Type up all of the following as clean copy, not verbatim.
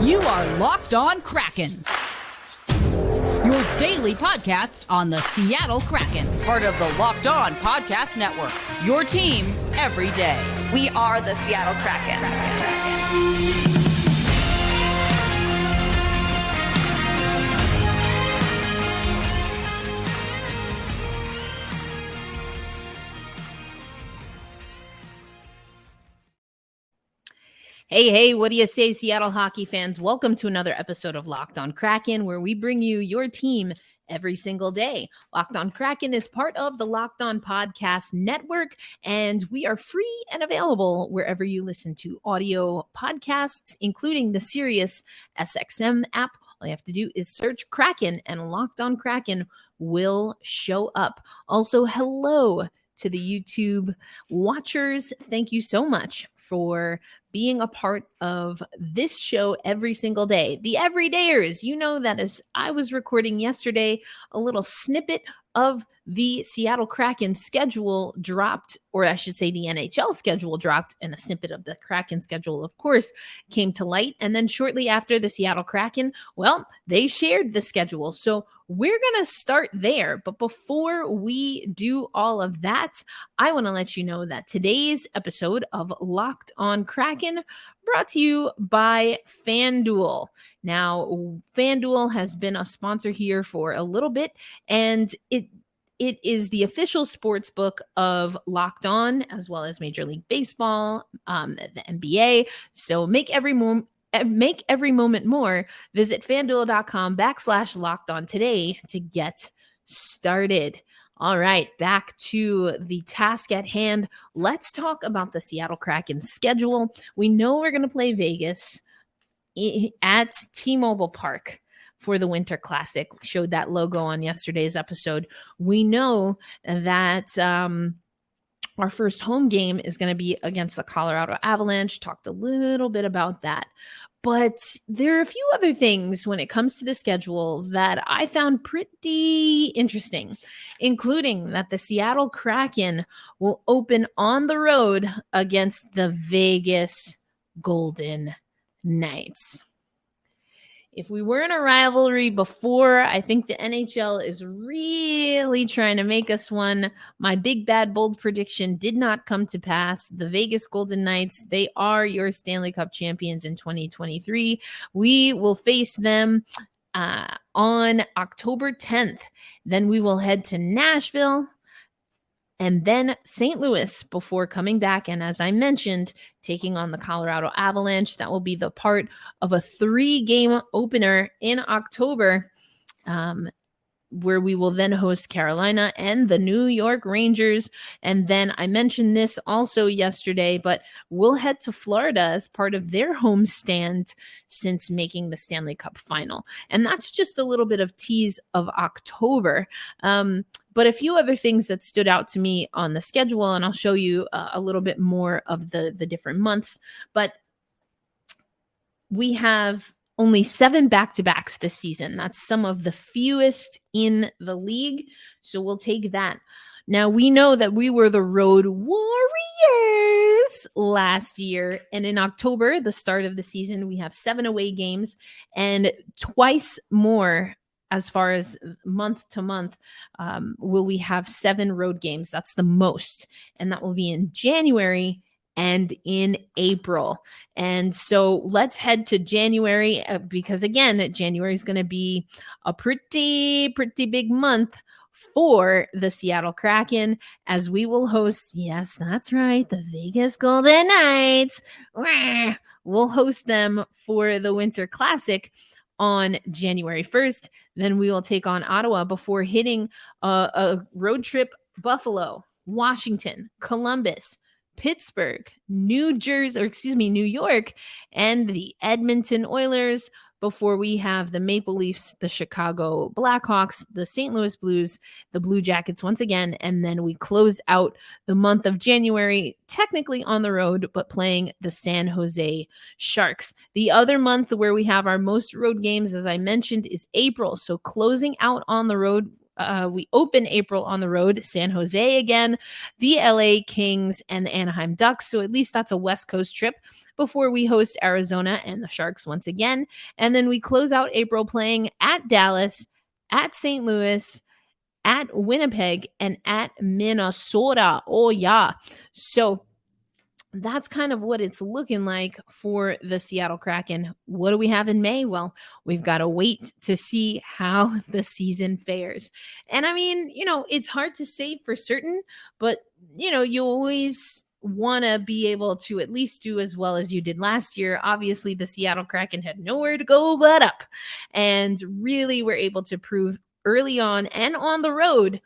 You are Locked On Kraken, your daily podcast on the Seattle Kraken, part of the Locked On Podcast Network, your team every day. We are the Seattle Kraken. Hey, what do you say, Seattle hockey fans? Welcome to another episode of Locked On Kraken, where we bring you your team every single day. Locked On Kraken is part of the Locked On Podcast Network, and we are free and available wherever you listen to audio podcasts, including the Sirius SXM app. All you have to do is search Kraken, and Locked On Kraken will show up. Also, hello to the YouTube watchers. Thank you so much for being a part of this show every single day. The everydayers, you know that as I was recording yesterday, a little snippet of the Seattle Kraken schedule dropped, or I should say the NHL schedule dropped, and a snippet of the Kraken schedule, of course, came to light. And then shortly after, the Seattle Kraken, well, they shared the schedule. So we're going to start there. But before we do all of that, I want to let you know that today's episode of Locked On Kraken brought to you by FanDuel. Now, FanDuel has been a sponsor here for a little bit, and it is the official sports book of Locked On, as well as Major League Baseball, the NBA. So make every moment more. Visit FanDuel.com/Locked On today to get started. All right, back to the task at hand. Let's talk about the Seattle Kraken schedule. We know we're going to play Vegas at T-Mobile Park for the Winter Classic. We showed that logo on yesterday's episode. We know that our first home game is going to be against the Colorado Avalanche. Talked a little bit about that. But there are a few other things when it comes to the schedule that I found pretty interesting, including that the Seattle Kraken will open on the road against the Vegas Golden Knights. If we were in a rivalry before, I think the NHL is really trying to make us one. My big, bad, bold prediction did not come to pass. The Vegas Golden Knights, they are your Stanley Cup champions in 2023. We will face them on October 10th. Then we will head to Nashville and then St. Louis before coming back. And as I mentioned, taking on the Colorado Avalanche. That will be the part of a 3-game opener in October, where we will then host Carolina and the New York Rangers. And then I mentioned this also yesterday, but we'll head to Florida as part of their homestand since making the Stanley Cup final. And that's just a little bit of tease of October. But a few other things that stood out to me on the schedule, and I'll show you a little bit more of the different months. But we have only 7 back-to-backs this season. That's some of the fewest in the league. So we'll take that. Now, we know that we were the Road Warriors last year. And in October, the start of the season, we have 7 away games and twice more as far as month to month, will we have 7 road games. That's the most. And that will be in January and in April. And so let's head to January because, again, January is going to be a pretty big month for the Seattle Kraken, as we will host, yes, that's right, the Vegas Golden Knights. We'll host them for the Winter Classic on January 1st. Then we will take on Ottawa before hitting a road trip: Buffalo, Washington, Columbus, Pittsburgh, New York, and the Edmonton Oilers before we have the Maple Leafs, the Chicago Blackhawks, the St. Louis Blues, the Blue Jackets once again, and then we close out the month of January, technically on the road, but playing the San Jose Sharks. The other month where we have our most road games, as I mentioned, is April. So closing out on the road we open April on the road, San Jose again, the LA Kings, and the Anaheim Ducks. So at least that's a West Coast trip before we host Arizona and the Sharks once again. And then we close out April playing at Dallas, at St. Louis, at Winnipeg, and at Minnesota. Oh, yeah. So that's kind of what it's looking like for the Seattle Kraken. What do we have in May? Well, we've got to wait to see how the season fares. And I mean, it's hard to say for certain, but, you always want to be able to at least do as well as you did last year. Obviously, the Seattle Kraken had nowhere to go but up, and really were able to prove early on and on the road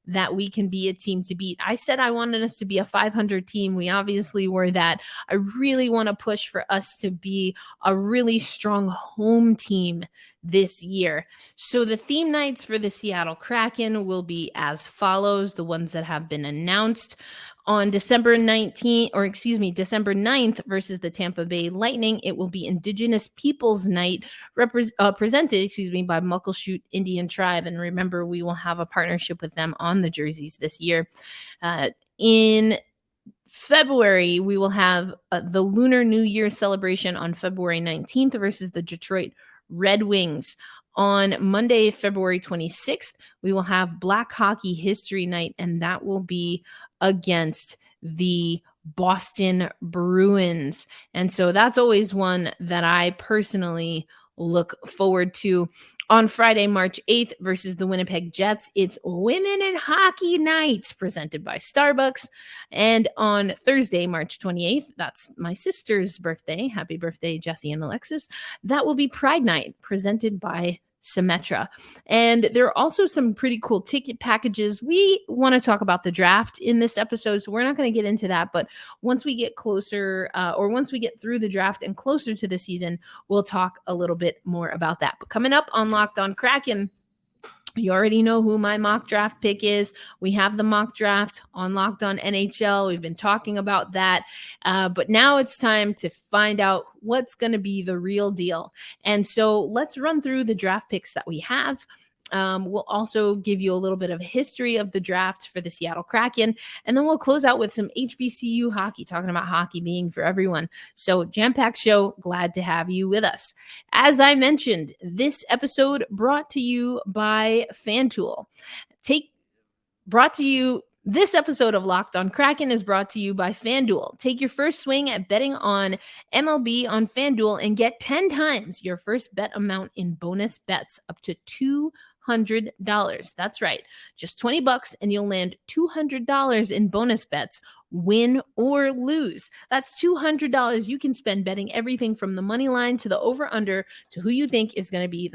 that we can be a team to beat. I said I wanted us to be a 500 team. We obviously were that. I really want to push for us to be a really strong home team this year. So the theme nights for the Seattle Kraken will be as follows, the ones that have been announced. On December 9th versus the Tampa Bay Lightning, it will be Indigenous Peoples Night presented, by Muckleshoot Indian Tribe. And remember, we will have a partnership with them on the jerseys this year. In February, we will have the Lunar New Year celebration on February 19th versus the Detroit Red Wings. On Monday, February 26th, we will have Black Hockey History Night, and that will be against the Boston Bruins. And so that's always one that I personally look forward to. On Friday, March 8th versus the Winnipeg Jets, it's Women in Hockey Night presented by Starbucks. And on Thursday, March 28th, that's my sister's birthday. Happy birthday, Jessie and Alexis. That will be Pride Night presented by Symetra. And there are also some pretty cool ticket packages. We want to talk about the draft in this episode, so we're not going to get into that. But once we get closer, or once we get through the draft and closer to the season, we'll talk a little bit more about that. But coming up on Locked on Kraken, you already know who my mock draft pick is. We have the mock draft on Locked on NHL. We've been talking about that. But now it's time to find out what's going to be the real deal. And so let's run through the draft picks that we have. We'll also give you a little bit of history of the draft for the Seattle Kraken. And then we'll close out with some HBCU hockey, talking about hockey being for everyone. So jam-packed show. Glad to have you with us. As I mentioned, this episode brought to you by FanDuel. This episode of Locked on Kraken is brought to you by FanDuel. Take your first swing at betting on MLB on FanDuel and get 10 times your first bet amount in bonus bets up to $200. That's right. Just $20 and you'll land $200 in bonus bets, win or lose. That's $200 you can spend betting everything from the money line to the over-under to who you think is going to hit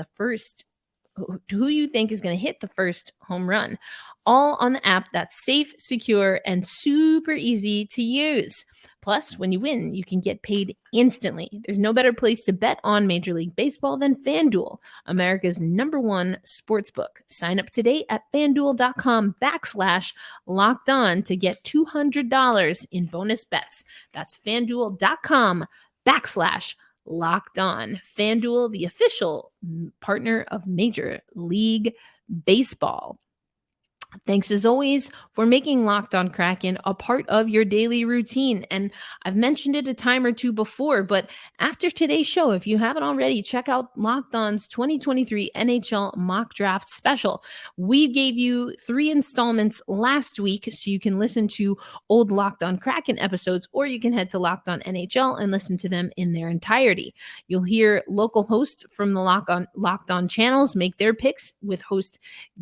the first home run. All on the app that's safe, secure, and super easy to use. Plus, when you win, you can get paid instantly. There's no better place to bet on Major League Baseball than FanDuel, America's #1 sportsbook. Sign up today at FanDuel.com/locked-on to get $200 in bonus bets. That's FanDuel.com/locked-on. FanDuel, the official partner of Major League Baseball. Thanks as always for making Locked on Kraken a part of your daily routine. And I've mentioned it a time or two before, but after today's show, if you haven't already, check out Locked on's 2023 NHL mock draft special. We gave you 3 installments last week, so you can listen to old Locked on Kraken episodes, or you can head to Locked on NHL and listen to them in their entirety. You'll hear local hosts from the Locked on channels make their picks with host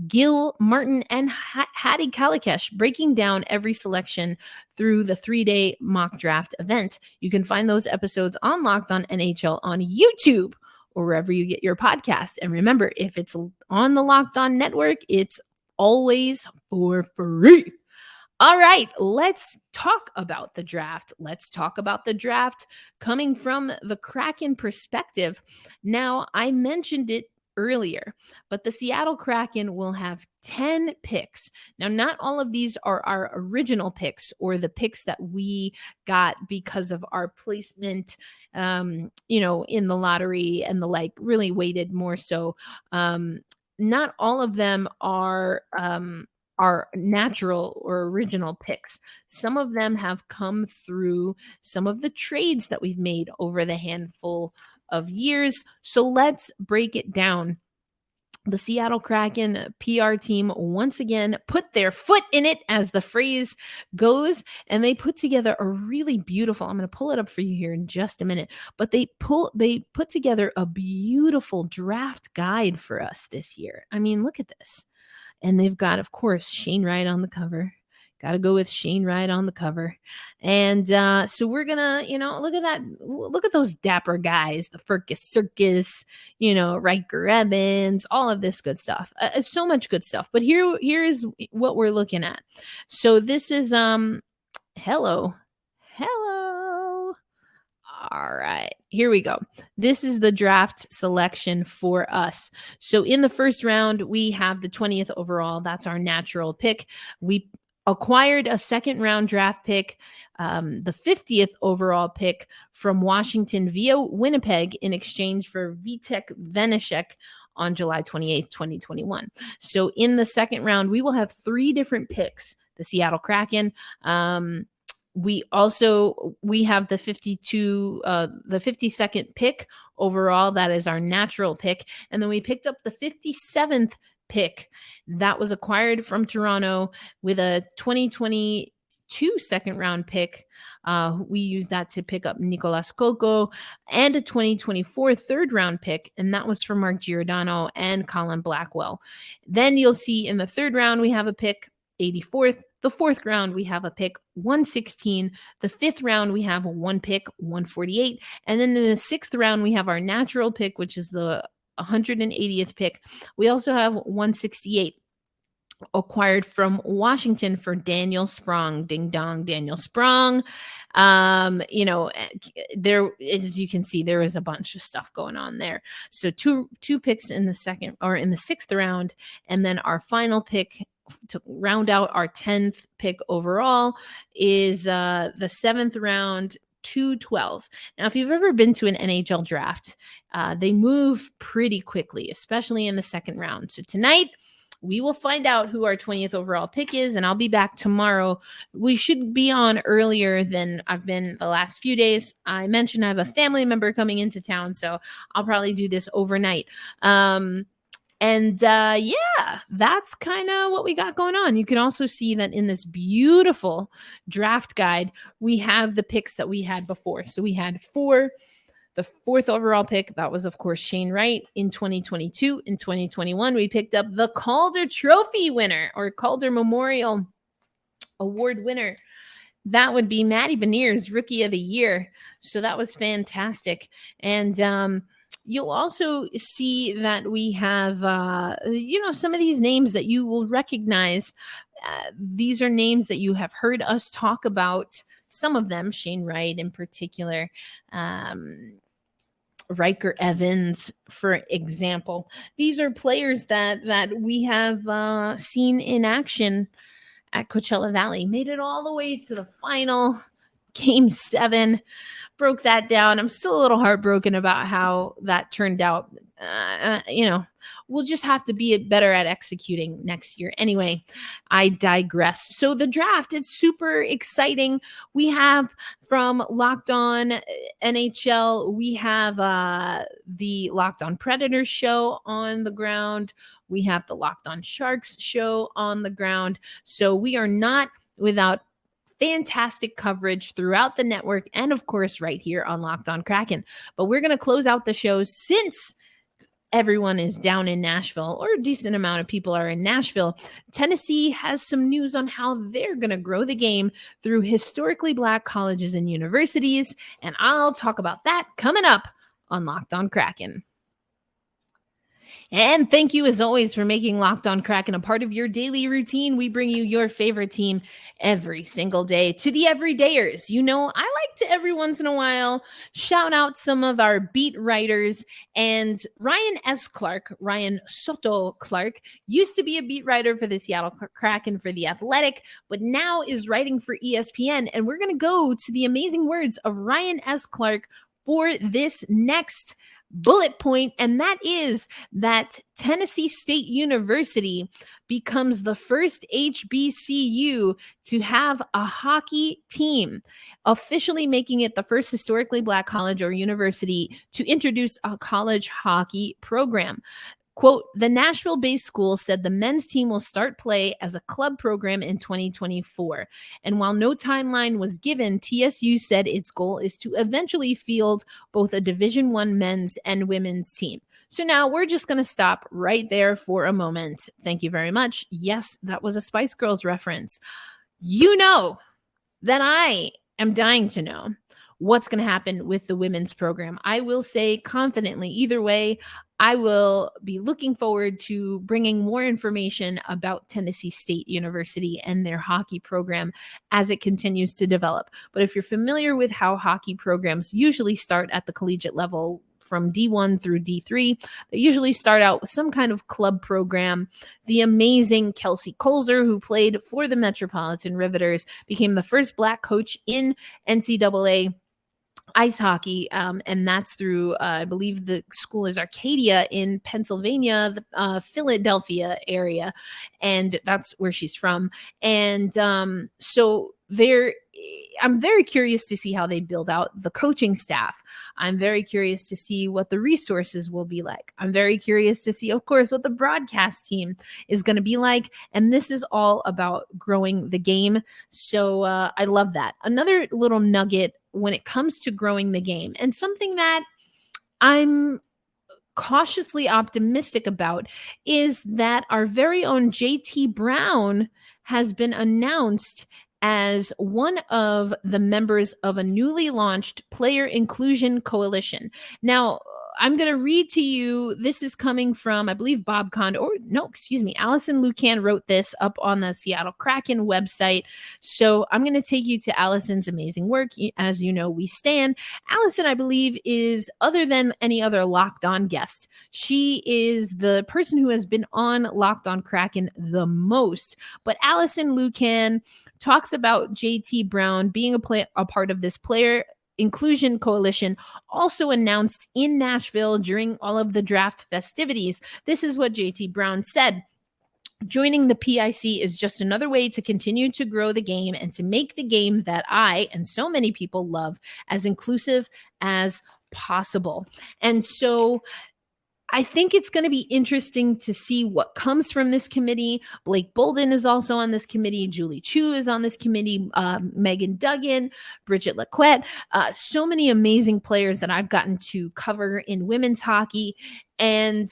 Gil Martin and Hattie Kalikesh breaking down every selection through the 3-day mock draft event. You can find those episodes on Locked on NHL on YouTube or wherever you get your podcasts. And remember, if it's on the Locked on network, it's always for free. All right, let's talk about the draft. Let's talk about the draft coming from the Kraken perspective. Now, I mentioned it earlier, but the Seattle Kraken will have 10 picks. Now, not all of these are our original picks or the picks that we got because of our placement, in the lottery and the like, really weighted more so. not all of them are natural or original picks. Some of them have come through some of the trades that we've made over the handful of years. So let's break it down. The Seattle Kraken PR team once again put their foot in it, as the phrase goes, and they put together a really beautiful, I'm going to pull it up for you here in just a minute, but they put together a beautiful draft guide for us this year. I mean, look at this. And they've got, of course, Shane Wright on the cover. Got to go with Shane Wright on the cover. And so we're going to, look at that. Look at those dapper guys, the Fergus Circus, Riker Evans, all of this good stuff. So much good stuff. But here is what we're looking at. So this is, hello. All right, here we go. This is the draft selection for us. So in the first round, we have the 20th overall. That's our natural pick. We acquired a second round draft pick, the 50th overall pick from Washington via Winnipeg in exchange for Vitek Vanecek on July 28th, 2021. So in the second round, we will have 3 different picks. The Seattle Kraken, we have the 52nd pick overall. That is our natural pick. And then we picked up the 57th pick that was acquired from Toronto with a 2022 second round pick. We used that to pick up Nicolas Coco, and a 2024 third round pick. And that was for Mark Giordano and Colin Blackwell. Then you'll see in the third round, we have a pick 84th. The fourth round, we have a pick 116. The fifth round, we have one pick 148. And then in the sixth round, we have our natural pick, which is the 180th pick. We also have 168 acquired from Washington for Daniel Sprong. Ding dong, Daniel Sprong. There, as you can see, there is a bunch of stuff going on there. So two picks in the second or in the sixth round, and then our final pick to round out our 10th pick overall is the 7th round, 212. Now, if you've ever been to an NHL draft, they move pretty quickly, especially in the second round. So tonight, we will find out who our 20th overall pick is, and I'll be back tomorrow. We should be on earlier than I've been the last few days. I mentioned I have a family member coming into town, so I'll probably do this overnight. That's kind of what we got going on. You can also see that in this beautiful draft guide, we have the picks that we had before. So we had the 4th overall pick. That was, of course, Shane Wright in 2022. In 2021, we picked up the Calder Trophy winner, or Calder Memorial Award winner. That would be Matty Beniers, Rookie of the Year. So that was fantastic. And, you'll also see that we have, some of these names that you will recognize. These are names that you have heard us talk about. Some of them, Shane Wright in particular, Riker Evans, for example. These are players that we have seen in action at Coachella Valley. Made it all the way to the final. Game 7, broke that down. I'm still a little heartbroken about how that turned out. We'll just have to be better at executing next year. Anyway, I digress. So the draft, it's super exciting. We have from Locked On NHL, we have the Locked On Predators show on the ground. We have the Locked On Sharks show on the ground. So we are not without fantastic coverage throughout the network, and of course right here on Locked On Kraken. But we're going to close out the shows since everyone is down in Nashville, or a decent amount of people are in Nashville. Tennessee has some news on how they're going to grow the game through historically Black colleges and universities, and I'll talk about that coming up on Locked On Kraken. And thank you, as always, for making Locked On Kraken a part of your daily routine. We bring you your favorite team every single day. To the everydayers, I like to every once in a while shout out some of our beat writers. And Ryan Soto Clark, used to be a beat writer for the Seattle Kraken for The Athletic, but now is writing for ESPN. And we're going to go to the amazing words of Ryan S. Clark for this next bullet point, and that is that Tennessee State University becomes the first HBCU to have a hockey team, officially making it the first historically Black college or university to introduce a college hockey program. Quote, the Nashville-based school said the men's team will start play as a club program in 2024. And while no timeline was given, TSU said its goal is to eventually field both a Division I men's and women's team. So now we're just going to stop right there for a moment. Thank you very much. Yes, that was a Spice Girls reference. You know that I am dying to know what's going to happen with the women's program. I will say confidently, either way, I will be looking forward to bringing more information about Tennessee State University and their hockey program as it continues to develop. But if you're familiar with how hockey programs usually start at the collegiate level, from D1 through D3, they usually start out with some kind of club program. The amazing Kelsey Colzer, who played for the Metropolitan Riveters, became the first Black coach in NCAA ice hockey, and that's through, I believe the school is Arcadia in Pennsylvania, the Philadelphia area, and that's where she's from. And so I'm very curious to see how they build out the coaching staff. I'm very curious to see what the resources will be like. I'm very curious to see, of course, what the broadcast team is going to be like. And this is all about growing the game. So I love that. Another little nugget when it comes to growing the game, and something that I'm cautiously optimistic about, is that our very own JT Brown has been announced as one of the members of a newly launched player inclusion coalition. Now, I'm going to read to you. This is coming from, I believe, Allison Lucan wrote this up on the Seattle Kraken website. So I'm going to take you to Allison's amazing work. As you know, we stand. Allison, I believe, is, other than any other Locked On guest, she is the person who has been on Locked On Kraken the most. But Allison Lucan talks about JT Brown being a part of this player inclusion coalition, also announced in Nashville during all of the draft festivities. This is what JT Brown said. Joining the PIC is just another way to continue to grow the game and to make the game that I and so many people love as inclusive as possible. And so I think it's going to be interesting to see what comes from this committee. Blake Bolden is also on this committee. Julie Chu is on this committee. Megan Duggan, Bridget Laquette. So many amazing players that I've gotten to cover in women's hockey. And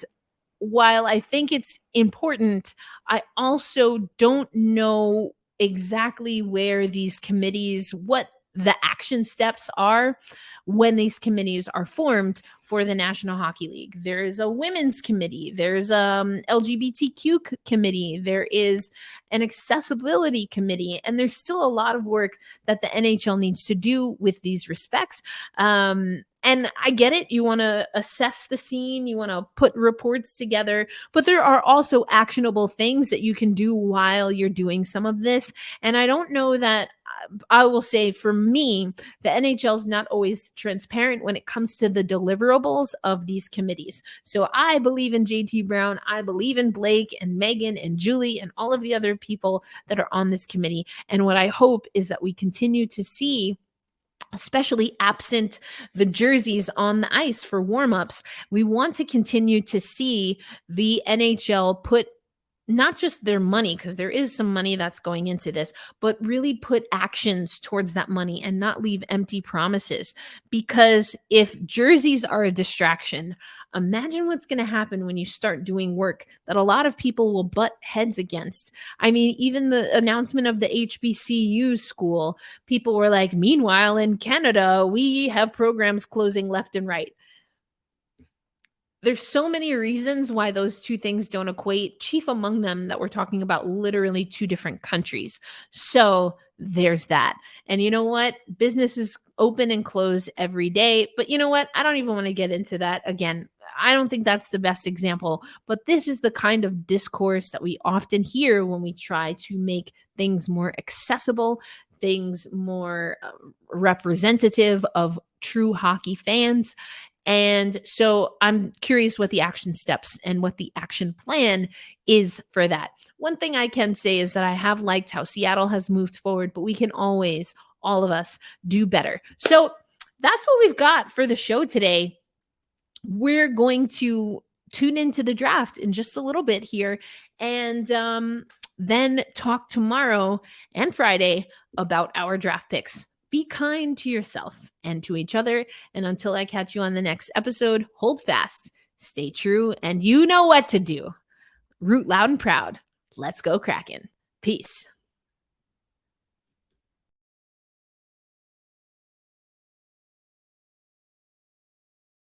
while I think it's important, I also don't know exactly where these committees, what the action steps are when these committees are formed for the National Hockey League. There is a women's committee. There's LGBTQ committee. There is an accessibility committee. And there's still a lot of work that the NHL needs to do with these respects. And I get it. You want to assess the scene. You want to put reports together. But there are also actionable things that you can do while you're doing some of this. And I don't know that, I will say for me, the NHL is not always transparent when it comes to the deliverables of these committees. So I believe in JT Brown. I believe in Blake and Megan and Julie and all of the other people that are on this committee. And what I hope is that we continue to see, especially absent the jerseys on the ice for warmups, we want to continue to see the NHL put not just their money, because there is some money that's going into this, but really put actions towards that money and not leave empty promises. Because if jerseys are a distraction, imagine what's going to happen when you start doing work that a lot of people will butt heads against. I mean, even the announcement of the HBCU school, people were like, meanwhile, in Canada, we have programs closing left and right. There's so many reasons why those two things don't equate, chief among them that we're talking about literally two different countries. So there's that. And you know what? Businesses open and close every day. But you know what? I don't even want to get into that again. I don't think that's the best example, but this is the kind of discourse that we often hear when we try to make things more accessible, things more representative of true hockey fans. And so I'm curious what the action steps and what the action plan is for that. One thing I can say is that I have liked how Seattle has moved forward, but we can always, all of us, do better. So that's what we've got for the show today. We're going to tune into the draft in just a little bit here and then talk tomorrow and Friday about our draft picks. Be kind to yourself and to each other. And until I catch you on the next episode, hold fast, stay true, and you know what to do. Root loud and proud. Let's go Kraken. Peace.